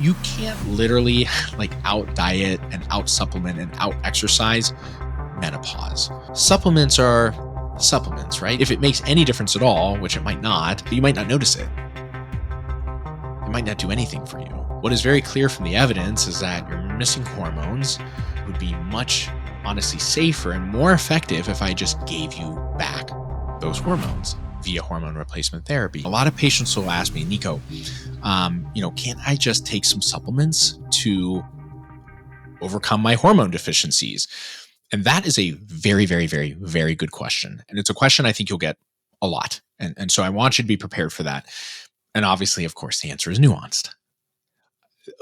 You can't literally like out diet and out supplement and out exercise menopause. Supplements are supplements, right? If it makes any difference at all, which it might not, but you might not notice it. It might not do anything for you. What is very clear from the evidence is that you're missing hormones. It would be much, honestly, safer and more effective if I just gave you back those hormones via hormone replacement therapy. A lot of patients will ask me, Nico, can't I just take some supplements to overcome my hormone deficiencies? And that is a very, very, very, very good question. And it's a question I think you'll get a lot. And so I want you to be prepared for that. And obviously, of course, the answer is nuanced.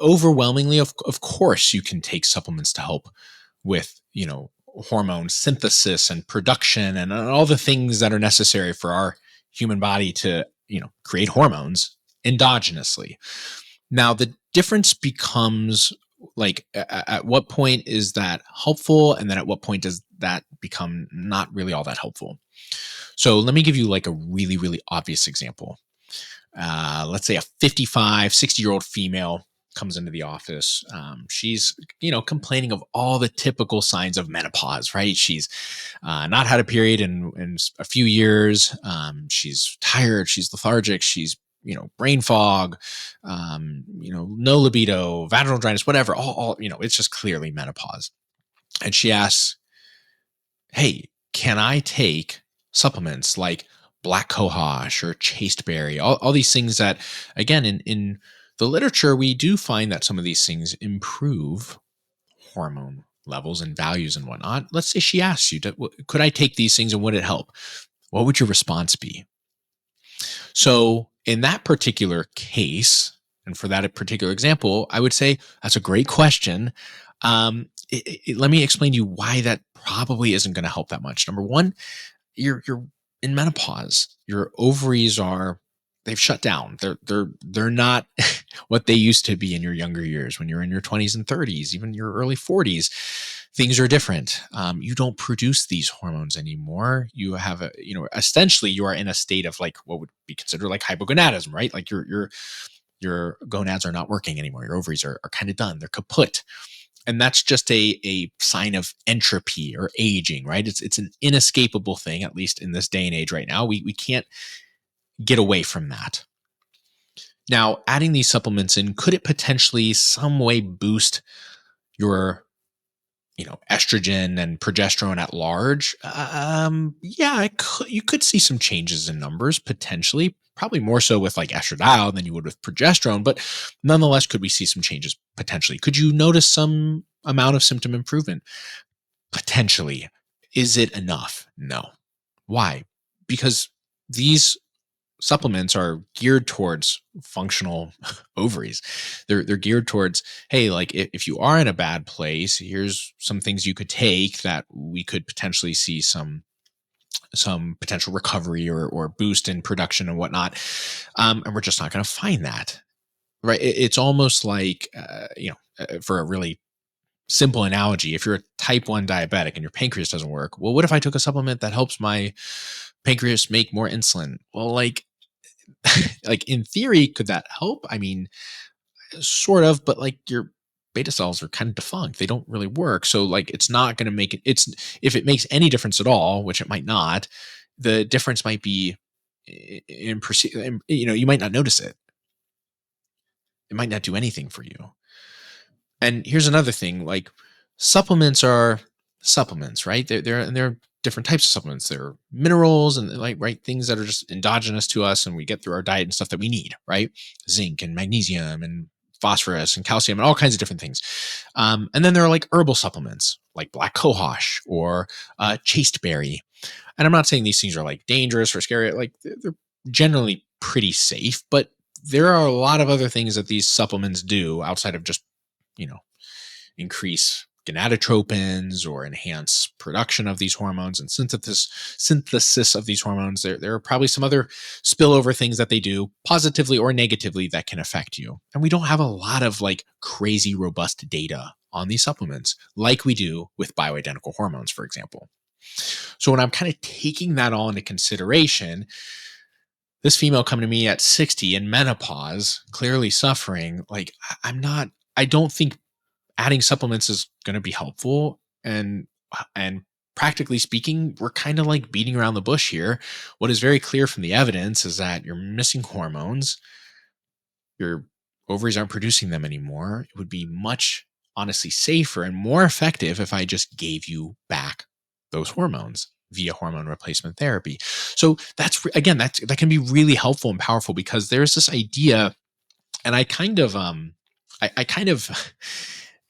Overwhelmingly, of course, you can take supplements to help with, hormone synthesis and production and all the things that are necessary for our human body to, create hormones endogenously. Now, the difference becomes like at what point is that helpful? And then at what point does that become not really all that helpful? So let me give you like a really, really obvious example. Let's say a 55, 60-year-old female comes into the office. She's, complaining of all the typical signs of menopause, right? She's not had a period in a few years. She's tired. She's lethargic. She's, brain fog, no libido, vaginal dryness, whatever, all, it's just clearly menopause. And she asks, hey, can I take supplements like black cohosh or chasteberry, all these things that, again, in the literature, we do find that some of these things improve hormone levels and values and whatnot. Let's say she asks you, could I take these things and would it help? What would your response be? So in that particular case, and for that particular example, I would say that's a great question. Let me explain to you why that probably isn't going to help that much. Number one, you're in menopause. Your ovaries they've shut down. They're not what they used to be in your younger years when you're in your 20s and 30s, even your early 40s. Things are different. You don't produce these hormones anymore. You have essentially you are in a state of like what would be considered like hypogonadism, right? Like your gonads are not working anymore. Your ovaries are kind of done. They're kaput. And that's just a sign of entropy or aging, right? It's an inescapable thing, at least in this day and age right now. We can't get away from that. Now, adding these supplements in, could it potentially some way boost your estrogen and progesterone at large? Yeah, you could see some changes in numbers potentially, probably more so with like estradiol than you would with progesterone, but nonetheless, could we see some changes potentially? Could you notice some amount of symptom improvement? Potentially. Is it enough? No. Why? Because these supplements are geared towards functional ovaries. They're geared towards, hey, like if you are in a bad place, here's some things you could take that we could potentially see some potential recovery or boost in production and whatnot. And we're just not going to find that, right? It's almost like, for a really simple analogy, if you're a type 1 diabetic and your pancreas doesn't work, well, what if I took a supplement that helps my pancreas make more insulin? Well, like in theory, could that help? I mean, sort of, but like your beta cells are kind of defunct. They don't really work. So like, it's not going to make it, if it makes any difference at all, which it might not, the difference might be you might not notice it. It might not do anything for you. And here's another thing, like supplements are supplements, right? They're different types of supplements. They're minerals and like, right, things that are just endogenous to us and we get through our diet and stuff that we need, right? Zinc and magnesium and phosphorus and calcium and all kinds of different things. And then there are like herbal supplements like black cohosh or chasteberry. And I'm not saying these things are like dangerous or scary. Like they're generally pretty safe, but there are a lot of other things that these supplements do outside of just, increase gonadotropins or enhance production of these hormones and synthesis of these hormones. There are probably some other spillover things that they do positively or negatively that can affect you. And we don't have a lot of like crazy robust data on these supplements like we do with bioidentical hormones, for example. So when I'm kind of taking that all into consideration, this female coming to me at 60 in menopause, clearly suffering, like I don't think adding supplements is going to be helpful. And practically speaking, we're kind of like beating around the bush here. What is very clear from the evidence is that you're missing hormones. Your ovaries aren't producing them anymore. It would be much, honestly, safer and more effective if I just gave you back those hormones via hormone replacement therapy. So that's, again, that can be really helpful and powerful, because there's this idea, and I kind of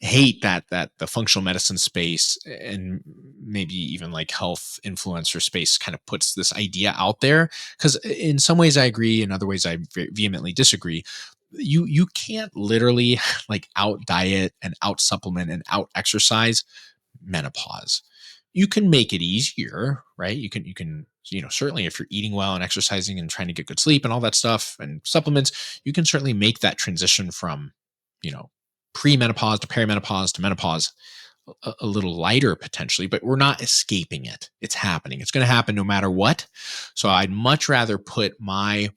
hate that the functional medicine space, and maybe even like health influencer space, kind of puts this idea out there, because in some ways I agree, in other ways I vehemently disagree. You can't literally like out diet and out supplement and out exercise menopause. You can make it easier, right? You can certainly, if you're eating well and exercising and trying to get good sleep and all that stuff and supplements, you can certainly make that transition from, you know, pre-menopause to perimenopause to menopause a little lighter potentially, but we're not escaping it. It's happening. It's going to happen no matter what. So I'd much rather put my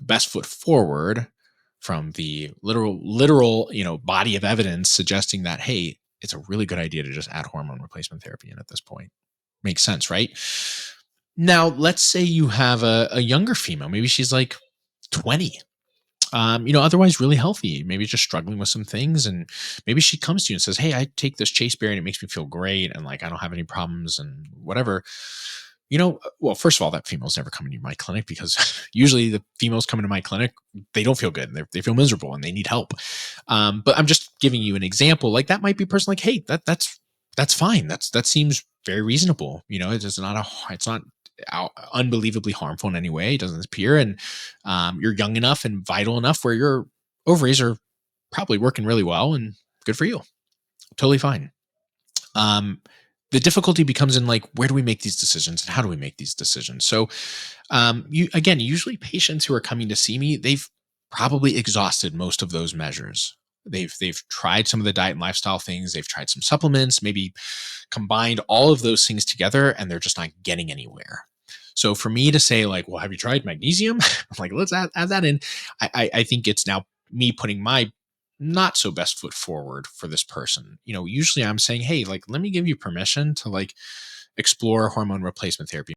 best foot forward from the literal, body of evidence suggesting that, hey, it's a really good idea to just add hormone replacement therapy in at this point. Makes sense, right? Now, let's say you have a younger female. Maybe she's like 20, otherwise really healthy, maybe just struggling with some things. And maybe she comes to you and says, hey, I take this chaseberry and it makes me feel great. And like, I don't have any problems and whatever. Well, first of all, that female's never coming to my clinic, because usually the females coming to my clinic, they don't feel good. They feel miserable and they need help. But I'm just giving you an example. Like, that might be a person like, hey, that's fine. That seems very reasonable. It's not unbelievably harmful in any way. It doesn't appear. And you're young enough and vital enough where your ovaries are probably working really well, and good for you. Totally fine. The difficulty becomes in like, where do we make these decisions and how do we make these decisions? So usually patients who are coming to see me, they've probably exhausted most of those measures. They've tried some of the diet and lifestyle things. They've tried some supplements, maybe combined all of those things together, and they're just not getting anywhere. So for me to say like, well, have you tried magnesium? I'm like, let's add that in. I think it's now me putting my not so best foot forward for this person. Usually I'm saying, hey, like, let me give you permission to like explore hormone replacement therapy.